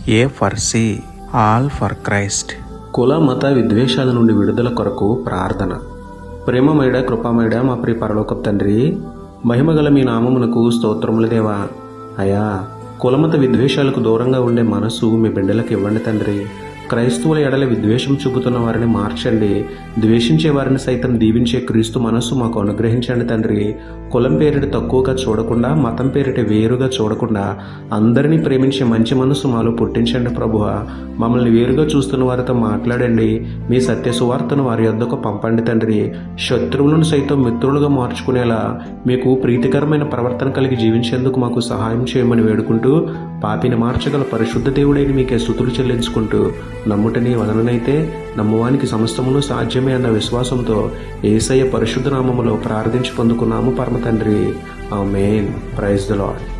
A for C, all for Christ. కుల మత విద్వేషాల నుండి విడుదల కొరకు ప్రార్థన. ప్రేమమేడ కృపామేడ మా ప్రియ పరలోకపు తండ్రి, మహిమగల మీ నామమునకు స్తోత్రములు దేవా. అయా, కులమత విద్వేషాలకు దూరంగా ఉండే మనసు మీ బిడ్డలకు ఇవ్వండి తండ్రి. క్రైస్తవుల ఎడల విద్వేషం చూపుతున్న వారిని మార్చండి. ద్వేషించే వారిని సైతం దీవించే క్రీస్తు మనస్సు మాకు అనుగ్రహించండి తండ్రి. కులం పేరిట తక్కువగా చూడకుండా, మతం పేరిట వేరుగా చూడకుండా అందరినీ ప్రేమించే మంచి మనస్సు మాలో పుట్టించండి ప్రభువా. మమ్మల్ని వేరుగా చూస్తున్న వారితో మాట్లాడండి. మీ సత్య సువార్తను వారి యొద్దకు పంపండి తండ్రి. శత్రువులను సైతం మిత్రులుగా మార్చుకునేలా మీకు ప్రీతికరమైన ప్రవర్తన కలిగి జీవించేందుకు మాకు సహాయం చేయమని వేడుకుంటూ, పాపిని మార్చగల పరిశుద్ధ దేవుడైన మీకే స్తుతులు చెల్లించుకుంటూ, నమ్ముటని వదననైతే నమ్మువానికి సమస్తమును సాధ్యమే అన్న విశ్వాసంతో యేసయ్య పరిశుద్ధ నామములో ప్రార్థించి పొందుకున్నాము పరమ తండ్రి. ఆమేన్. Praise the lord.